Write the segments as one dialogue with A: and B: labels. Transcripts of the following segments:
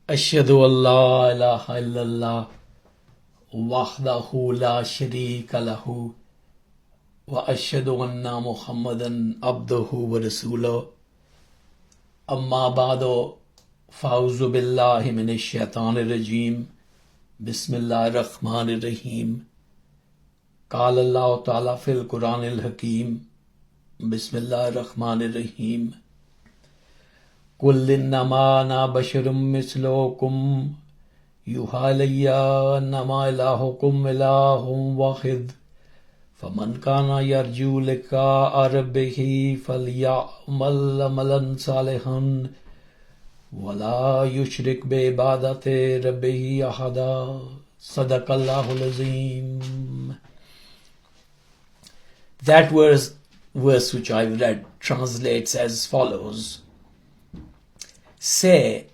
A: Ashhadu an la ilaha illallah wahdahu la sharika lahu wa ashhadu anna Muhammadan abduhu wa rasuluh. Amma ba'du, fa'uzu billahi minash shaitanir rajim. Bismillahir rahmanir rahim. Qala Allah ta'ala fil Qur'anil hakim. Bismillahir rahmanir rahim. Qul innama ana basharum mislukum yuha ilayya annama ilahukum ilahun wahid. فَمَنْ كَانَ يَرْجُو لِقَاءَ رَبِّهِ فَلْيَعْمَلْ عَمَلًا صَالِحًا وَلَا يُشْرِكْ بِعِبَادَةِ رَبِّهِ أَحَدًا. صدق الله العظيم. That verse which I read translates as follows. Say,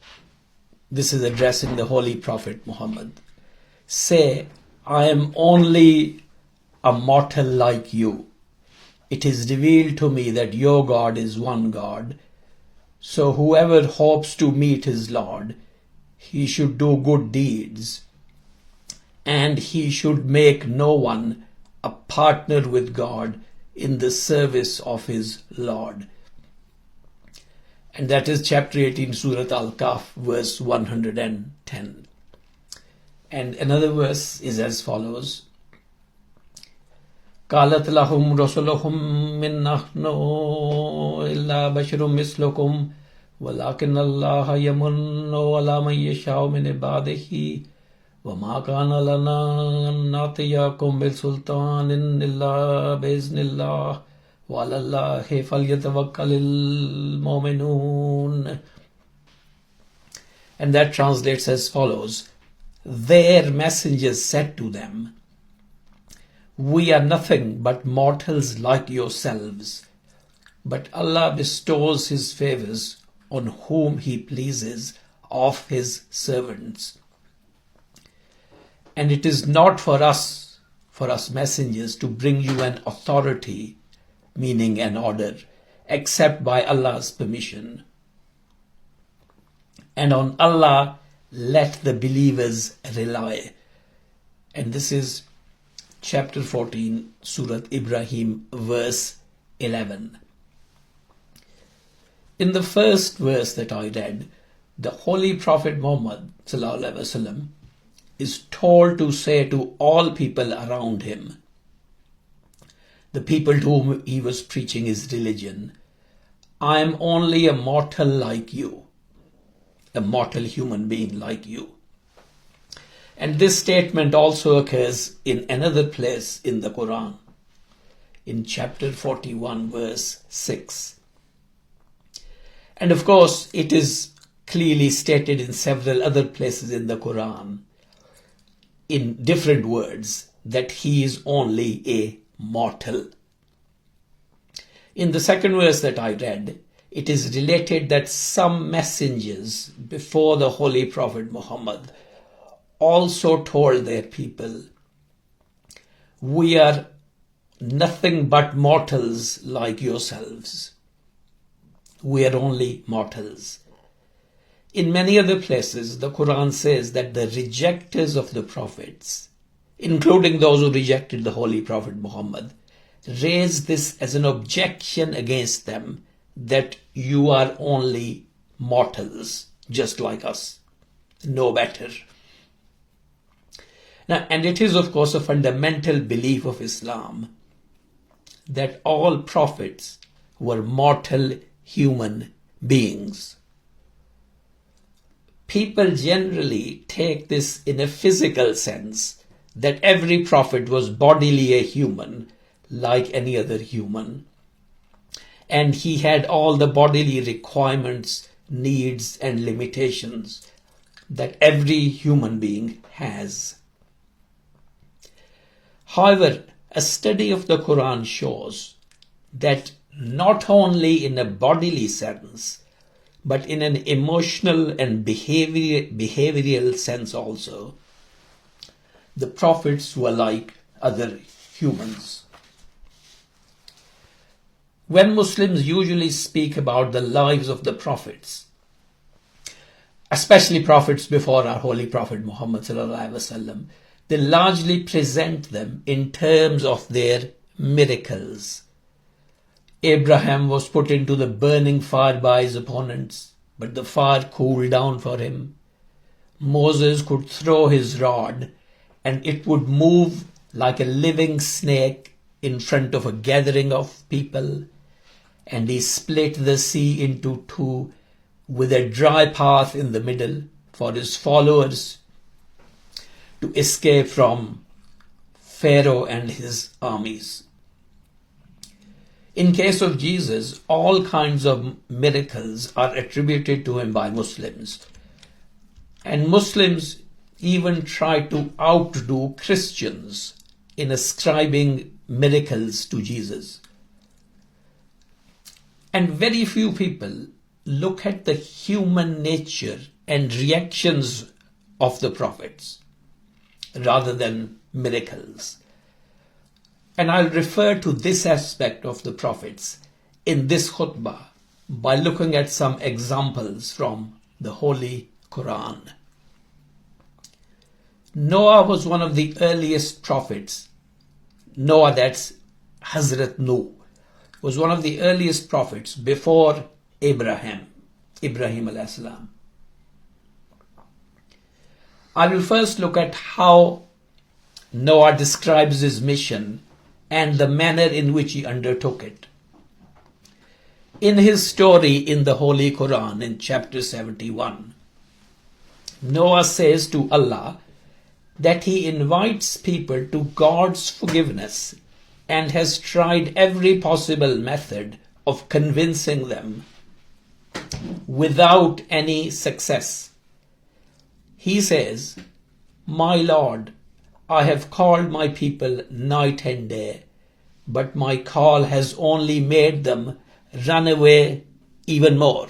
A: this is addressing the Holy Prophet Muhammad, say, I am only a mortal like you. It is revealed to me that your God is one God. So whoever hopes to meet his Lord, he should do good deeds, and he should make no one a partner with God in the service of his Lord. And that is chapter 18, Surah Al-Kahf, verse 110. And another verse is as follows. قالت لهم رسلهم من نحن إلا بشر مثلكم ولكن الله يمن على من يشاء من عباده وما كان لنا أن نأتيكم بسلطان إلا بإذن الله وعلى الله فليتوكل المؤمنون. And that translates as follows. Their messengers said to them, we are nothing but mortals like yourselves, but Allah bestows His favours on whom He pleases of His servants. And it is not for us messengers to bring you an authority, meaning an order, except by Allah's permission. And on Allah let the believers rely. And this is chapter 14, Surah Ibrāhīm, verse 11. In the first verse that I read, the Holy Prophet Muhammad ﷺ is told to say to all people around him, the people to whom he was preaching his religion, I am only a mortal like you, a mortal human being like you. And this statement also occurs in another place in the Quran, in chapter 41, verse 6. And of course, it is clearly stated in several other places in the Quran, in different words, that he is only a mortal. In the second verse that I read, it is related that some messengers before the Holy Prophet Muhammad also told their people, we are nothing but mortals like yourselves. We are only mortals. In many other places, the Quran says that the rejectors of the prophets, including those who rejected the Holy Prophet Muhammad, raised this as an objection against them, that you are only mortals, just like us, no better. Now, and it is of course a fundamental belief of Islam that all prophets were mortal human beings. People generally take this in a physical sense, that every prophet was bodily a human like any other human, and he had all the bodily requirements, needs and limitations that every human being has. However, a study of the Quran shows that not only in a bodily sense, but in an emotional and behavioral sense also, the prophets were like other humans. When Muslims usually speak about the lives of the prophets, especially prophets before our Holy Prophet Muhammad sallallahu alaihi wasallam, they largely present them in terms of their miracles. Abraham was put into the burning fire by his opponents, but the fire cooled down for him. Moses could throw his rod and it would move like a living snake in front of a gathering of people, and he split the sea into two with a dry path in the middle for his followers to escape from Pharaoh and his armies. In case of Jesus, all kinds of miracles are attributed to him by Muslims. And Muslims even try to outdo Christians in ascribing miracles to Jesus. And very few people look at the human nature and reactions of the prophets rather than miracles. And I'll refer to this aspect of the prophets in this khutbah by looking at some examples from the Holy Quran. Noah was one of the earliest prophets. Noah, that's Hazrat Nuh, was one of the earliest prophets before Ibrāhīm alayhi salam. I will first look at how Noah describes his mission and the manner in which he undertook it. In his story in the Holy Quran, in chapter 71, Noah says to Allah that he invites people to God's forgiveness and has tried every possible method of convincing them without any success. He says, "My Lord, I have called my people night and day, but my call has only made them run away even more.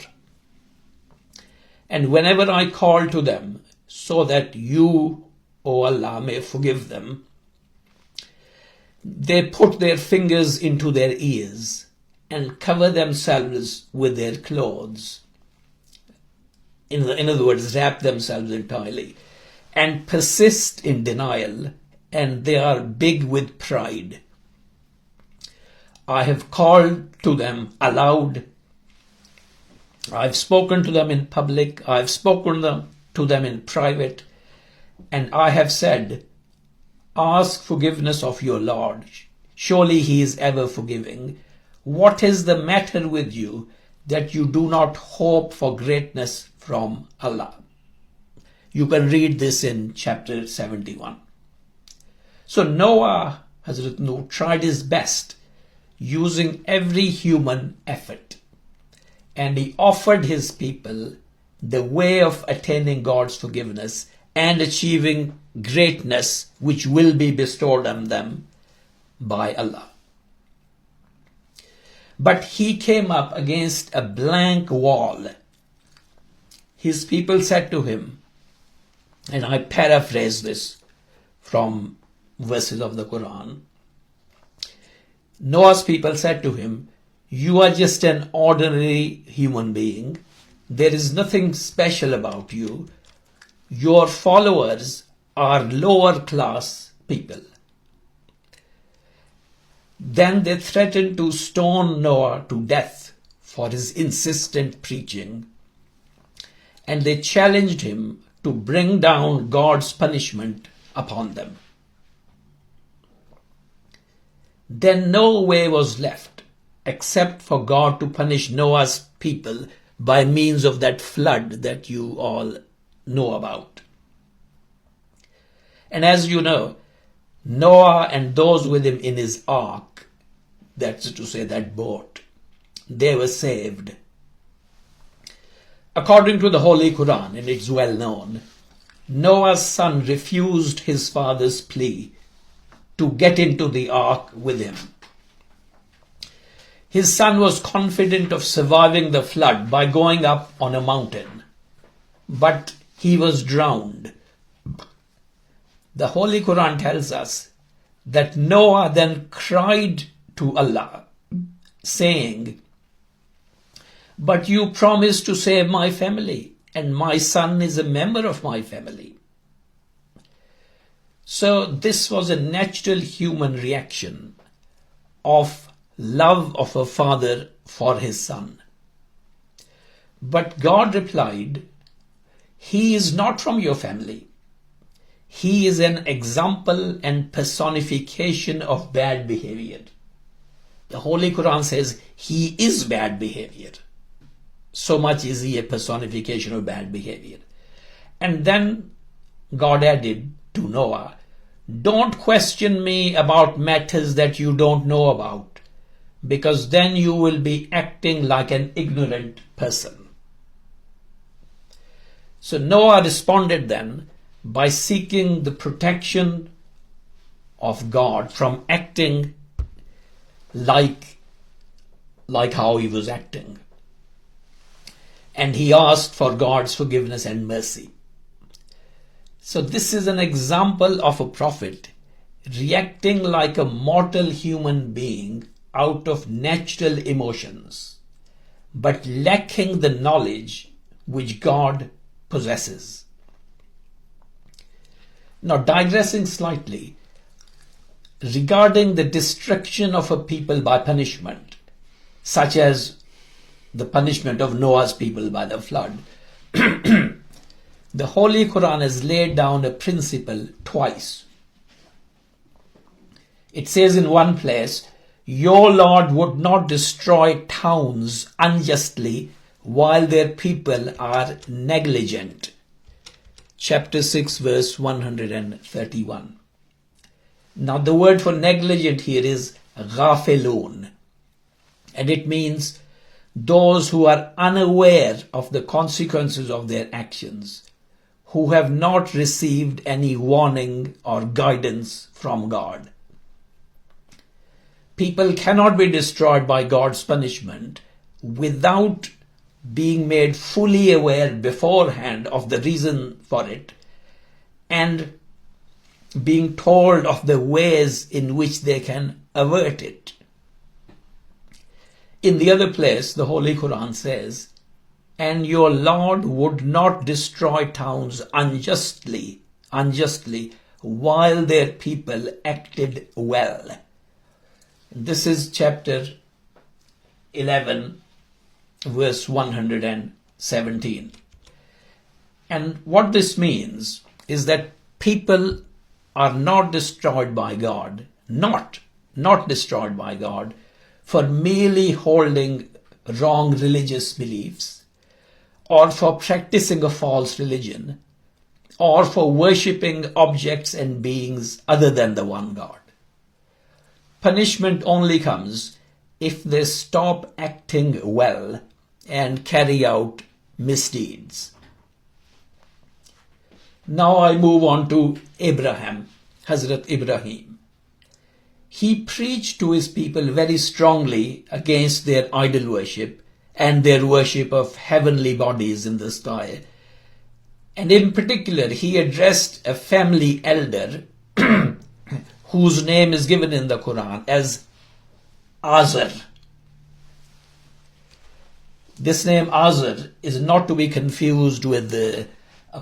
A: And whenever I call to them so that you, O Allah, may forgive them, they put their fingers into their ears and cover themselves with their clothes." In other words, wrap themselves entirely and persist in denial, and they are big with pride. I have called to them aloud. I've spoken to them in public. I've spoken to them in private. And I have said, "Ask forgiveness of your Lord. Surely he is ever forgiving. What is the matter with you that you do not hope for greatness from Allah?" You can read this in chapter 71. So Noah, Hazrat Nuh, tried his best using every human effort, and he offered his people the way of attaining God's forgiveness and achieving greatness which will be bestowed on them by Allah. But he came up against a blank wall. His people said to him, and I paraphrase this from verses of the Quran, Noah's people said to him, "You are just an ordinary human being. There is nothing special about you. Your followers are lower class people." Then they threatened to stone Noah to death for his insistent preaching, and they challenged him to bring down God's punishment upon them. Then no way was left except for God to punish Noah's people by means of that flood that you all know about. And as you know, Noah and those with him in his ark, that's to say that boat, they were saved. According to the Holy Quran, and it's well known, Noah's son refused his father's plea to get into the ark with him. His son was confident of surviving the flood by going up on a mountain, but he was drowned. The Holy Quran tells us that Noah then cried to Allah, saying, "But you promised to save my family, and my son is a member of my family. So this was a natural human reaction of love of a father for his son. But God replied, he is not from your family. He is an example and personification of bad behavior. The Holy Quran says he is bad behavior. So much is he a personification of bad behavior. And then God added to Noah, don't question me about matters that you don't know about, because then you will be acting like an ignorant person. So Noah responded then by seeking the protection of God from acting like how he was acting. And he asked for God's forgiveness and mercy. So this is an example of a prophet reacting like a mortal human being out of natural emotions, but lacking the knowledge which God possesses. Now, digressing slightly, regarding the destruction of a people by punishment, such as the punishment of Noah's people by the flood, the Holy Quran has laid down a principle twice. It says in one place, your Lord would not destroy towns unjustly while their people are negligent. Chapter 6, verse 131. Now the word for negligent here is ghafilun, and it means those who are unaware of the consequences of their actions, who have not received any warning or guidance from God. People cannot be destroyed by God's punishment without being made fully aware beforehand of the reason for it and being told of the ways in which they can avert it. In the other place, the Holy Quran says, and your Lord would not destroy towns unjustly while their people acted well. This is chapter 11, verse 117. And what this means is that people are not destroyed by God, not destroyed by God for merely holding wrong religious beliefs, or for practicing a false religion, or for worshipping objects and beings other than the one God. Punishment only comes if they stop acting well and carry out misdeeds. Now I move on to Abraham, Hazrat Ibrāhīm. He preached to his people very strongly against their idol worship and their worship of heavenly bodies in the sky. And in particular, he addressed a family elder whose name is given in the Quran as Azar. This name Azar is not to be confused with the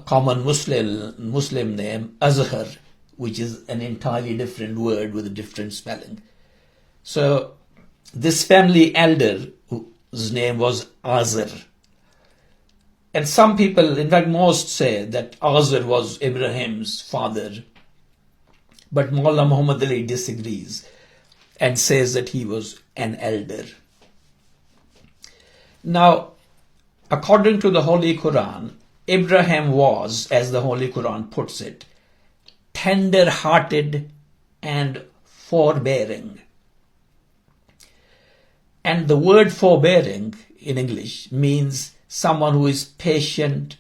A: common Muslim name Azhar, which is an entirely different word with a different spelling. So this family elder, whose name was Azar, and some people, in fact most, say that Azar was Ibrahim's father, but Mullah Muhammad Ali disagrees and says that he was an elder. Now, according to the Holy Quran, Abraham was, as the Holy Quran puts it, tender-hearted and forbearing. And the word forbearing in English means someone who is patient,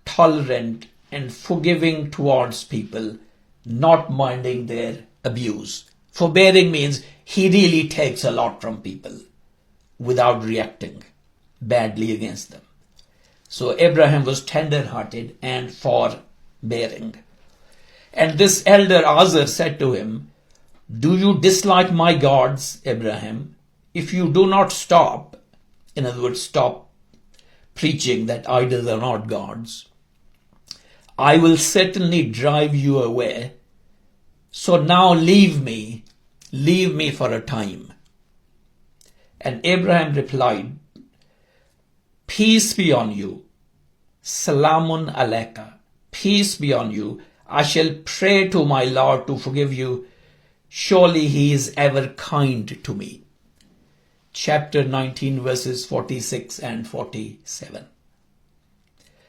A: tolerant, and forgiving towards people, not minding their abuse. Forbearing means he really takes a lot from people without reacting badly against them. So Abraham was tender-hearted and forbearing. And this elder Azar said to him, do you dislike my gods, Abraham? If you do not stop, in other words, stop preaching that idols are not gods, I will certainly drive you away. So now leave me for a time. And Abraham replied, Peace be on you, Salamun Aleka, peace be on you. I shall pray to my Lord to forgive you. Surely he is ever kind to me. Chapter 19 verses 46 and 47.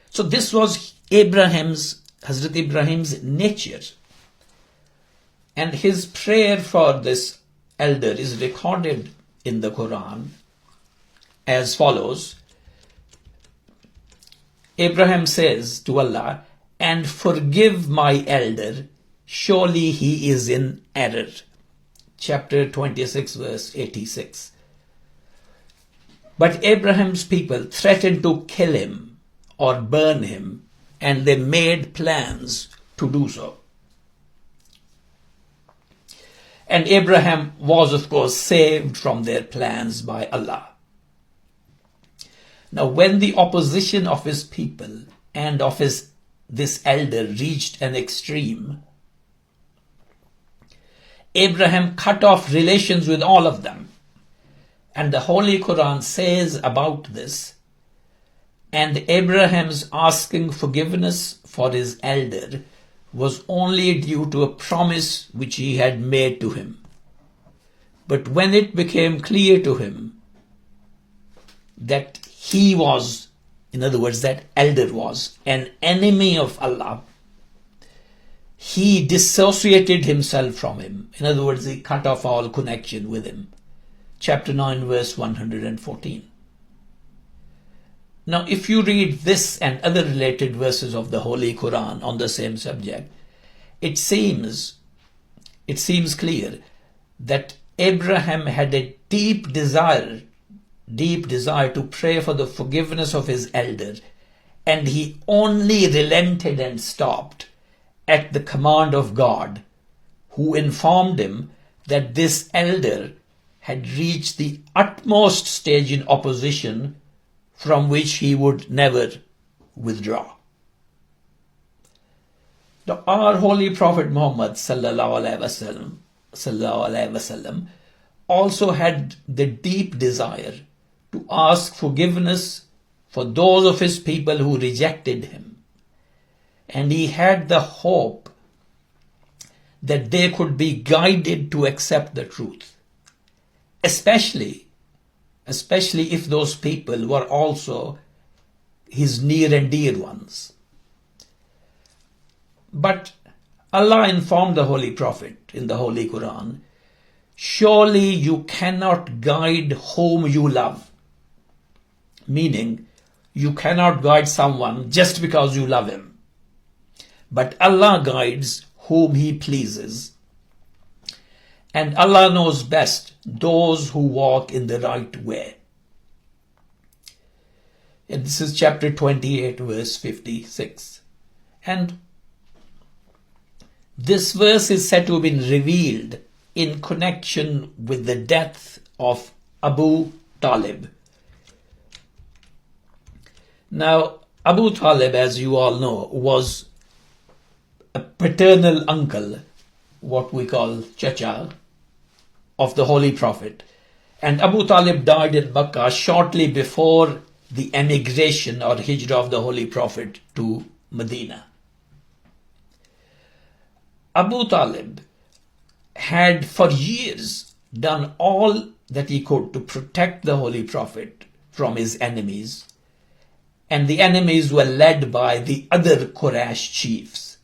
A: So this was Hazrat Ibrahim's nature. And his prayer for this elder is recorded in the Quran as follows. Abraham says to Allah, and forgive my elder, surely he is in error. Chapter 26 verse 86. But Abraham's people threatened to kill him or burn him, and they made plans to do so. And Abraham was, of course, saved from their plans by Allah. Now, when the opposition of his people and of this elder reached an extreme, Abraham cut off relations with all of them. And the Holy Quran says about this, and Abraham's asking forgiveness for his elder was only due to a promise which he had made to him. But when it became clear to him that he was, in other words, that elder was an enemy of Allah, he dissociated himself from him. In other words, he cut off all connection with him. Chapter 9 verse 114. Now, if you read this and other related verses of the Holy Quran on the same subject, it seems clear that Abraham had a deep desire to pray for the forgiveness of his elder, and he only relented and stopped at the command of God, who informed him that this elder had reached the utmost stage in opposition from which he would never withdraw. Now, our Holy Prophet Muhammad sallallahu alaihi wasallam also had the deep desire to ask forgiveness for those of his people who rejected him, and he had the hope that they could be guided to accept the truth, especially if those people were also his near and dear ones. But Allah informed the Holy Prophet in the Holy Quran, surely you cannot guide whom you love. Meaning, you cannot guide someone just because you love him. But Allah guides whom He pleases. And Allah knows best those who walk in the right way. And this is chapter 28, verse 56. And this verse is said to have been revealed in connection with the death of Abu Talib. Now, Abu Talib, as you all know, was a paternal uncle, what we call chacha, of the Holy Prophet. And Abu Talib died in Makkah shortly before the emigration or hijrah of the Holy Prophet to Medina. Abu Talib had for years done all that he could to protect the Holy Prophet from his enemies, and the enemies were led by the other Quraysh chiefs.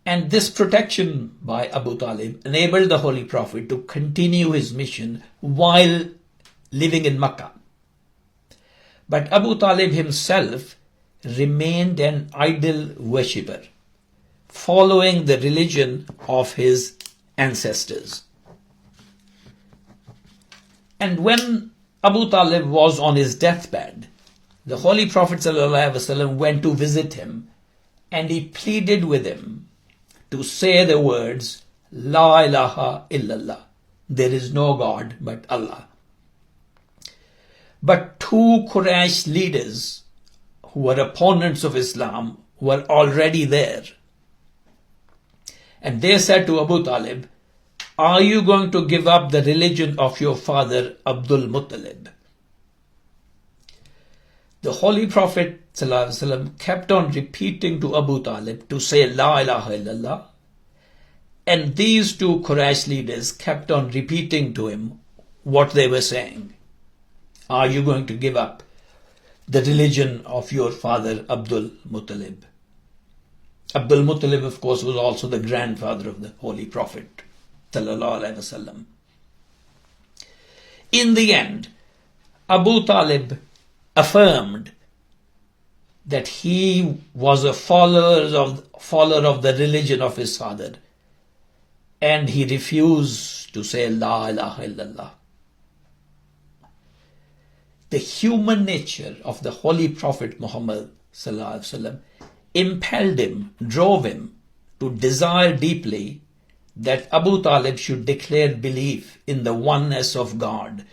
A: And this protection by Abu Talib enabled the Holy Prophet to continue his mission while living in Makkah. But Abu Talib himself remained an idol worshipper, following the religion of his ancestors. And when Abu Talib was on his deathbed, the Holy Prophet ﷺ went to visit him, and he pleaded with him to say the words, La ilaha illallah, there is no God but Allah. But two Quraysh leaders who were opponents of Islam were already there. And they said to Abu Talib, "Are you going to give up the religion of your father Abdul Muttalib?" The Holy Prophet ﷺ kept on repeating to Abu Talib to say La ilaha illallah, and these two Quraysh leaders kept on repeating to him what they were saying. Are you going to give up the religion of your father Abdul Muttalib? Abdul Muttalib, of course, was also the grandfather of the Holy Prophet ﷺ. In the end, Abu Talib affirmed that he was a follower of the religion of his father, and he refused to say La ilaha illallah. The human nature of the Holy Prophet Muhammad ﷺ impelled him, drove him to desire deeply that Abu Talib should declare belief in the oneness of God.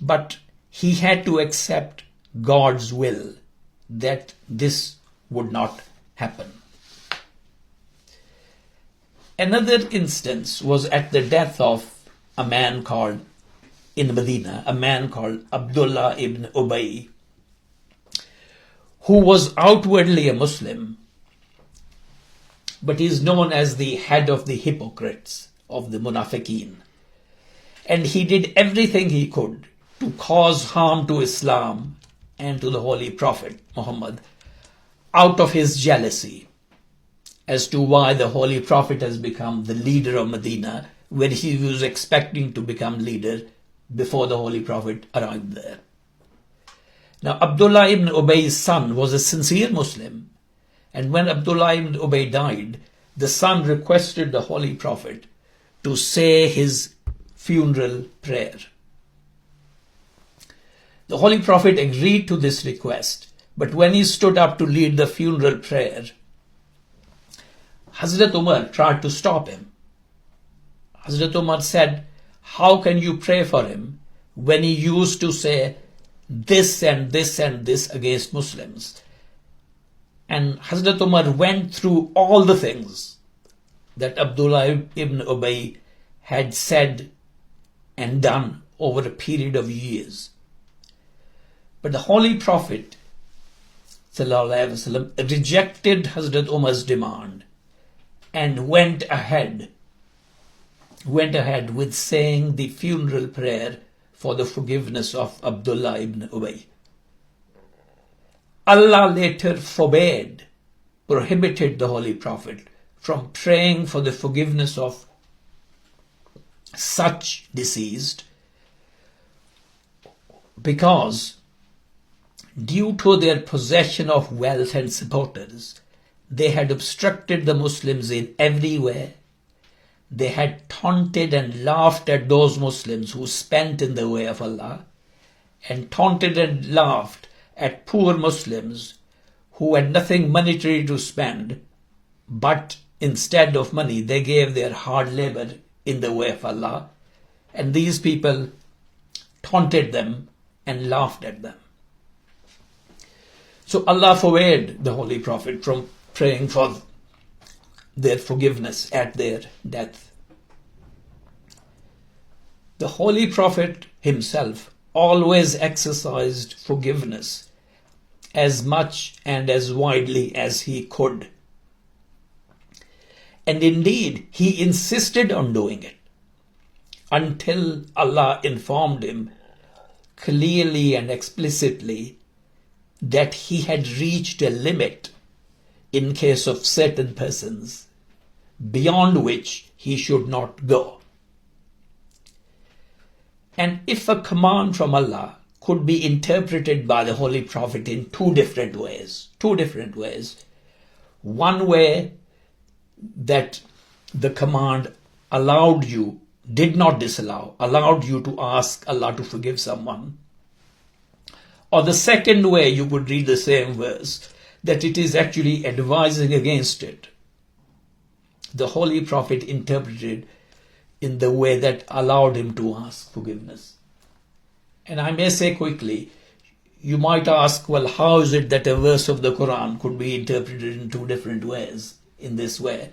A: But he had to accept God's will that this would not happen. Another instance was at the death of a man called, in Medina, a man called Abdullah ibn Ubay, who was outwardly a Muslim, but is known as the head of the hypocrites, of the munafiqeen. And he did everything he could to cause harm to Islam and to the Holy Prophet Muhammad out of his jealousy as to why the Holy Prophet has become the leader of Medina, when he was expecting to become leader before the Holy Prophet arrived there. Now, Abdullah ibn Ubay's son was a sincere Muslim, and when Abdullah ibn Ubay died, the son requested the Holy Prophet to say his funeral prayer. The Holy Prophet agreed to this request, but when he stood up to lead the funeral prayer, Hazrat Umar tried to stop him. Hazrat Umar said, "How can you pray for him when he used to say this and this and this against Muslims?" And Hazrat Umar went through all the things that Abdullah ibn Ubay had said and done over a period of years. But the Holy Prophet ﷺ rejected Hazrat Umar's demand and went ahead with saying the funeral prayer for the forgiveness of Abdullah ibn Ubay. Allah later prohibited the Holy Prophet from praying for the forgiveness of such deceased, because due to their possession of wealth and supporters, they had obstructed the Muslims in every way. They had taunted and laughed at those Muslims who spent in the way of Allah, and taunted and laughed at poor Muslims who had nothing monetary to spend, but instead of money they gave their hard labor in the way of Allah, and these people taunted them and laughed at them. So Allah forbade the Holy Prophet from praying for their forgiveness at their death. The Holy Prophet himself always exercised forgiveness as much and as widely as he could. And indeed, he insisted on doing it until Allah informed him clearly and explicitly that he had reached a limit in case of certain persons beyond which he should not go. And if a command from Allah could be interpreted by the Holy Prophet in two different ways, one way that the command allowed you, did not disallow, allowed you to ask Allah to forgive someone, or the second way you could read the same verse, that it is actually advising against it. The Holy Prophet interpreted in the way that allowed him to ask forgiveness. And I may say quickly, you might ask, well, how is it that a verse of the Quran could be interpreted in two different ways in this way?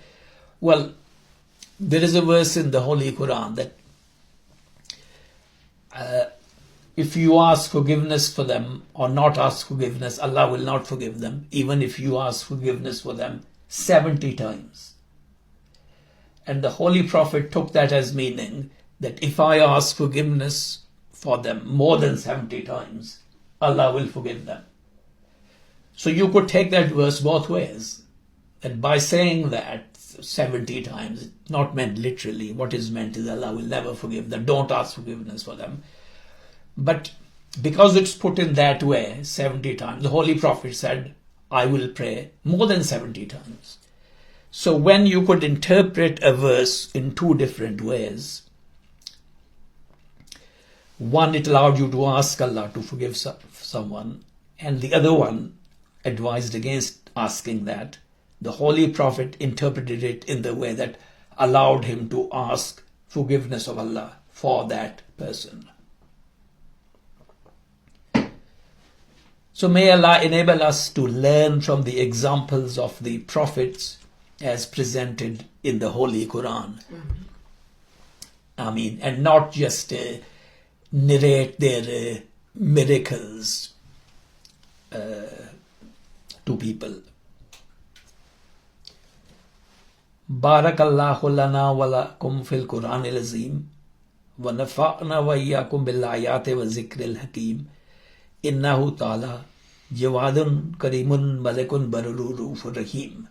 A: Well, there is a verse in the Holy Quran that if you ask forgiveness for them or not ask forgiveness, Allah will not forgive them, even if you ask forgiveness for them 70 times. And the Holy Prophet took that as meaning that if I ask forgiveness for them more than 70 times, Allah will forgive them. So you could take that verse both ways. And by saying that 70 times, it's not meant literally. What is meant is Allah will never forgive them. Don't ask forgiveness for them. But because it's put in that way, 70 times, the Holy Prophet said, I will pray more than 70 times. So when you could interpret a verse in two different ways, one, it allowed you to ask Allah to forgive someone, and the other one advised against asking that. The Holy Prophet interpreted it in the way that allowed him to ask forgiveness of Allah for that person. So may Allah enable us to learn from the examples of the prophets as presented in the Holy Quran. Ameen. And not just narrate their miracles to people. Barakallahu lana wa lakum fil Quran al-Azim wa nafa'na wa iyyakum bil ayati wa zikril hakim innahu ta'ala jawadun karimun malikun barurufur rahim.